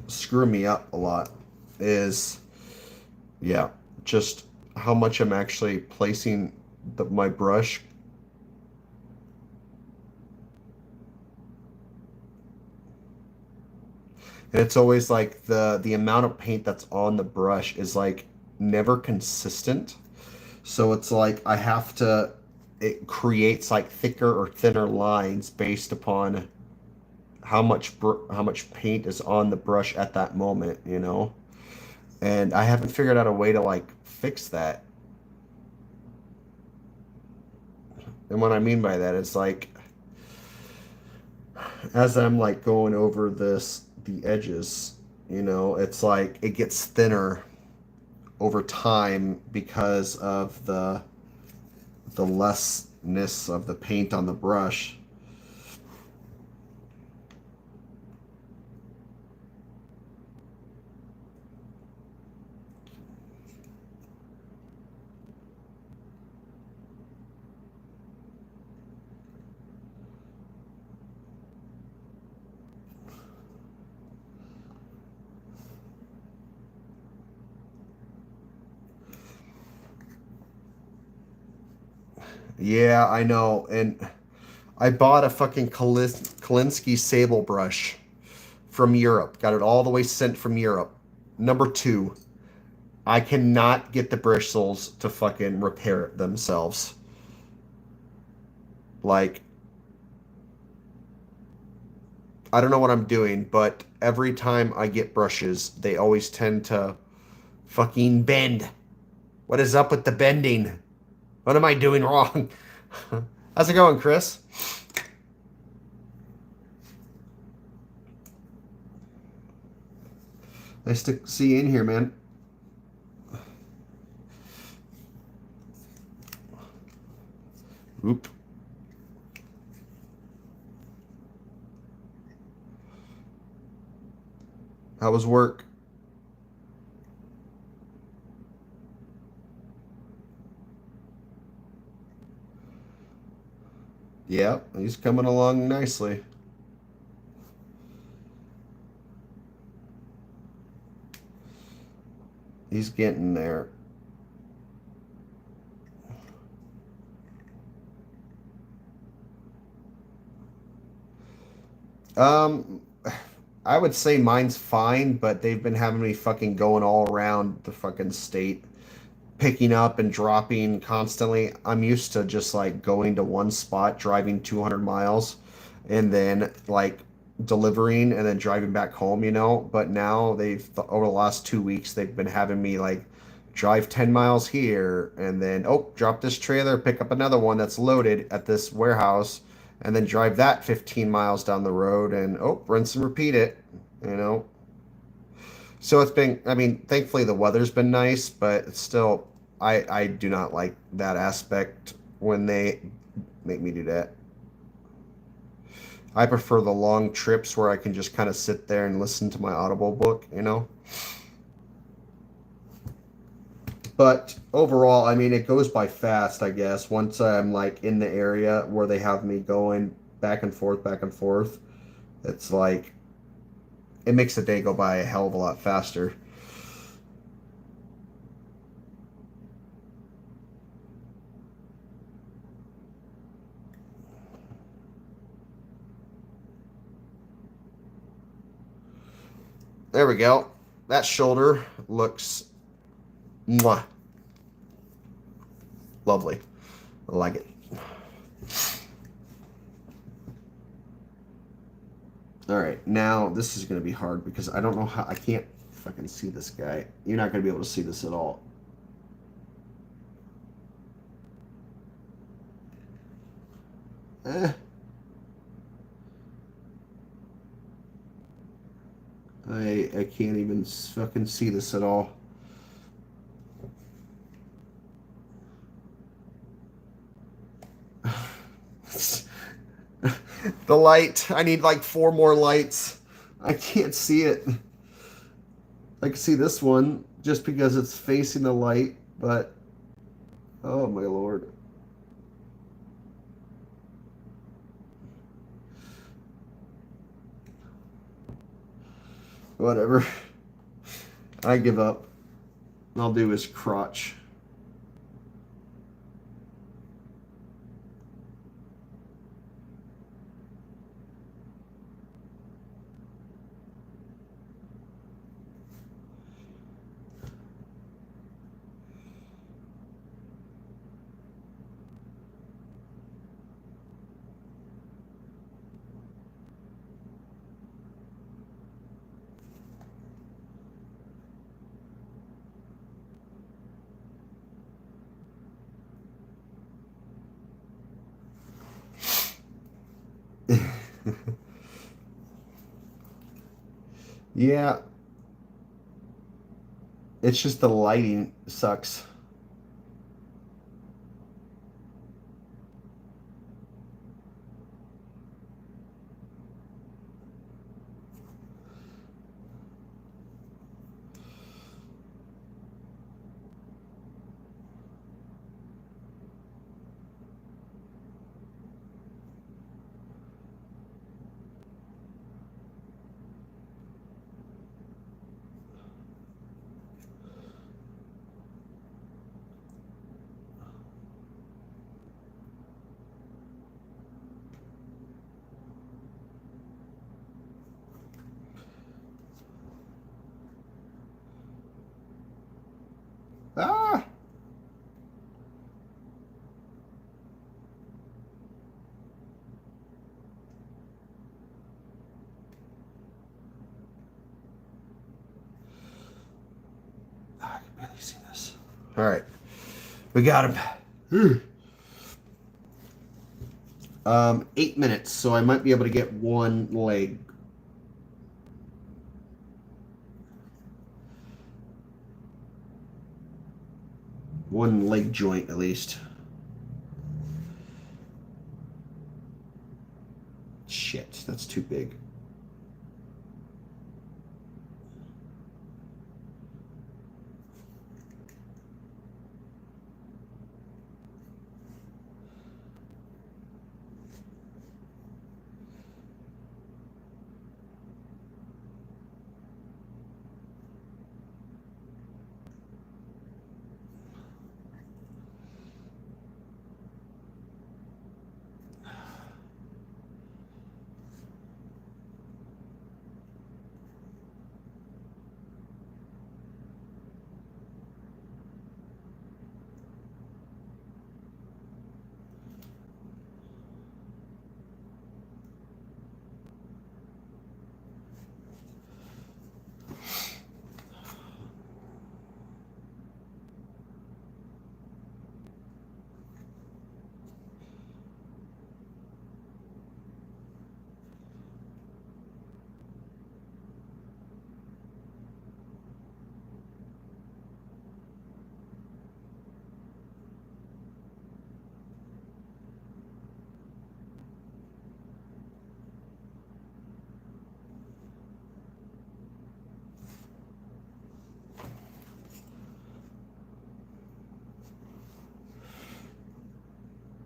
screwing me up a lot. Is yeah, just how much I'm actually placing my brush. And it's always like the amount of paint that's on the brush is like never consistent. So it's like I have to it creates like thicker or thinner lines based upon how much paint is on the brush at that moment, you know? And I haven't figured out a way to like fix that. And what I mean by that is like as I'm like going over the edges, you know, it's like it gets thinner over time because of the lessness of the paint on the brush. Yeah, I know. And I bought a fucking Kalinsky sable brush from Europe. Got it all the way sent from Europe. Number two, I cannot get the bristles to fucking repair it themselves. Like, I don't know what I'm doing, but every time I get brushes, they always tend to fucking bend. What is up with the bending? What am I doing wrong? How's it going, Chris? Nice to see you in here, man. Oop. How was work? Yep, he's coming along nicely. He's getting there. Um, I would say mine's fine, but they've been having me fucking going all around the fucking state, picking up and dropping constantly. I'm used to just like going to one spot, driving 200 miles, and then like delivering and then driving back home, you know. But now over the last 2 weeks, they've been having me like drive 10 miles here and then, oh, drop this trailer, pick up another one that's loaded at this warehouse, and then drive that 15 miles down the road and, oh, rinse and repeat it, you know. So it's been, I mean, thankfully the weather's been nice, but it's still, I do not like that aspect when they make me do that. I prefer the long trips where I can just kind of sit there and listen to my Audible book, you know? But overall, I mean, it goes by fast, I guess. Once I'm like in the area where they have me going back and forth, it's like, it makes the day go by a hell of a lot faster. There we go. That shoulder looks mwah, lovely. I like it. All right, now this is going to be hard because I don't know how, I can't fucking see this guy. You're not going to be able to see this at all. Eh, I can't even fucking see this at all. The light. I need like 4 more lights. I can't see it. I can see this one just because it's facing the light, but oh my lord. Whatever. I give up. I'll do his crotch. Yeah, it's just the lighting sucks. Ah! I can barely see this. All right, we got him. 8 minutes, so I might be able to get one leg. One leg joint at least. Shit, that's too big.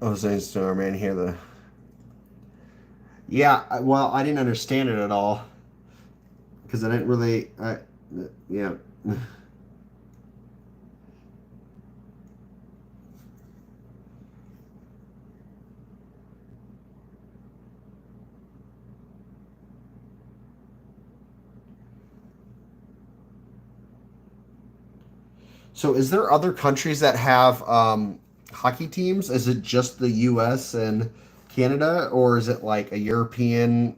Ozone storm in here. Well, I didn't understand it at all because I didn't really. Yeah. So, is there other countries that have hockey teams? Is it just the U.S. and Canada, or is it like a European?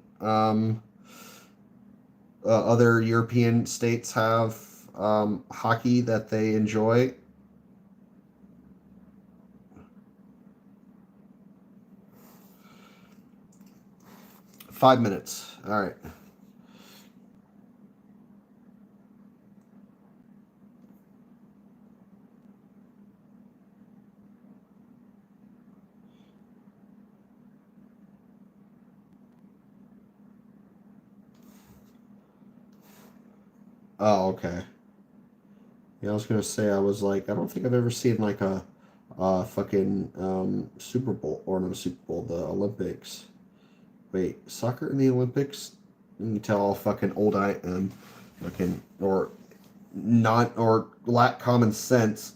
Other European states have hockey that they enjoy. 5 minutes. All right. Oh, okay. Yeah, I was gonna say I was like I don't think I've ever seen like a fucking Super Bowl or no Super Bowl the Olympics. Wait, soccer in the Olympics? You can tell how fucking old I am, fucking or not or lack common sense.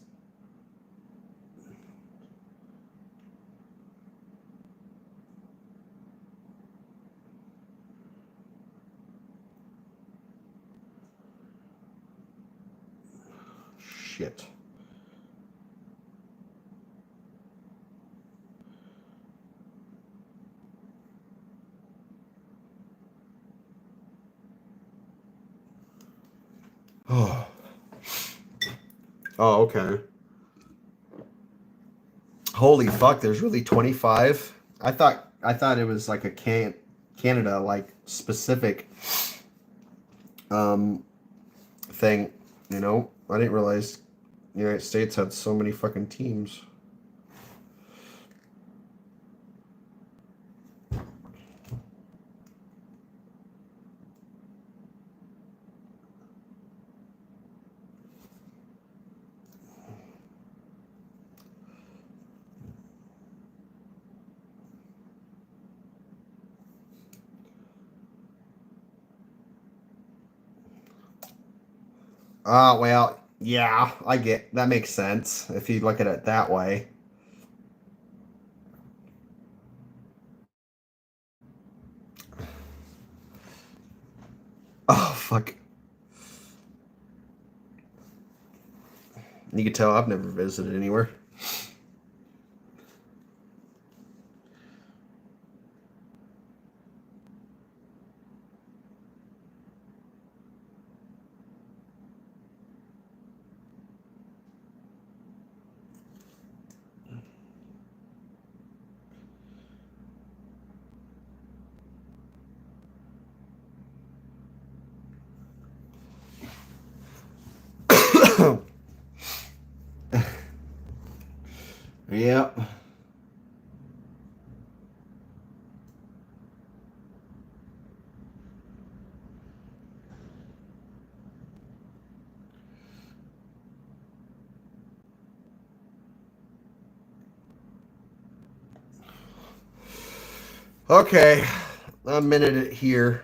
Shit. Oh. Oh, okay. Holy fuck! There's really 25. I thought it was like a Canada like specific um thing. I didn't realize the United States had so many fucking teams. Well, yeah, I get that makes sense if you look at it that way. Oh fuck! You can tell I've never visited anywhere. Yep. Okay, I'm minute it here.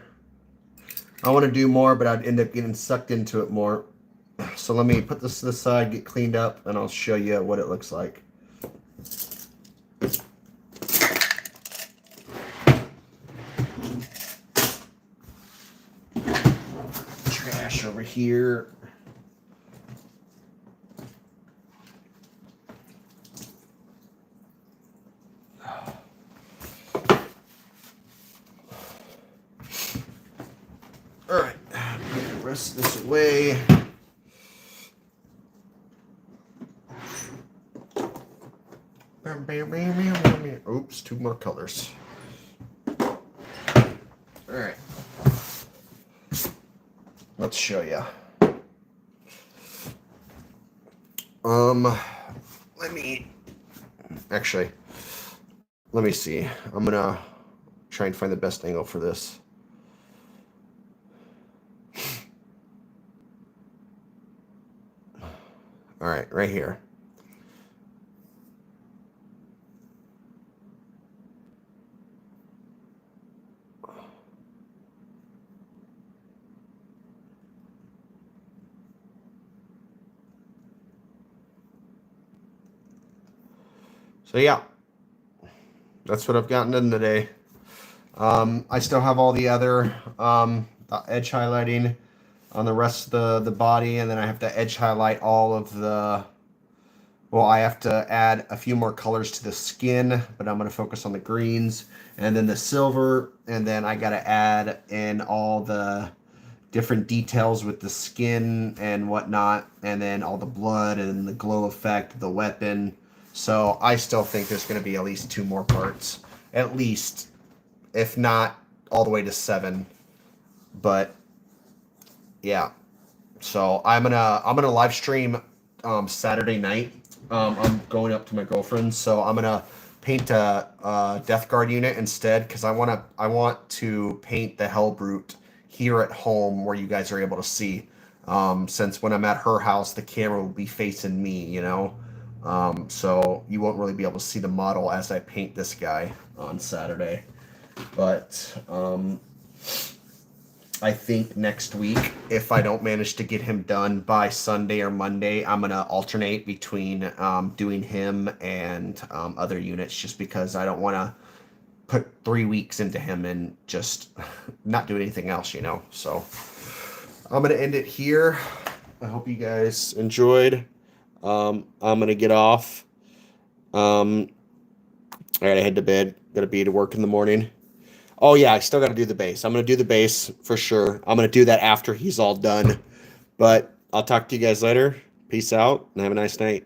I want to do more, but I'd end up getting sucked into it more. So let me put this to the side, get cleaned up, and I'll show you what it looks like. Trash over here. All right, put the rest of this away. Oops, two more colors. All right, let's show you. Let me actually. Let me see. I'm gonna try and find the best angle for this. All right, right here. So yeah, that's what I've gotten done today. I still have all the other edge highlighting on the rest of the body, and then I have to edge highlight all of the, well, I have to add a few more colors to the skin, but I'm going to focus on the greens, and then the silver, and then I got to add in all the different details with the skin and whatnot, and then all the blood and the glow effect, the weapon. So I still think there's going to be at least 2 more parts, at least, if not all the way to 7. But yeah, so I'm gonna live stream Saturday night. I'm going up to my girlfriend's, so I'm gonna paint a Death Guard unit instead, because I want to paint the Hellbrute here at home where you guys are able to see. Since when I'm at her house, the camera will be facing me, you know. So you won't really be able to see the model as I paint this guy on Saturday. But I think next week, if I don't manage to get him done by Sunday or Monday, I'm going to alternate between doing him and other units, just because I don't want to put 3 weeks into him and just not do anything else, you know. So I'm going to end it here. I hope you guys enjoyed. I'm going to get off. I got to head to bed. Got to be to work in the morning. Oh, yeah, I still got to do the base. I'm going to do the base for sure. I'm going to do that after he's all done. But I'll talk to you guys later. Peace out, and have a nice night.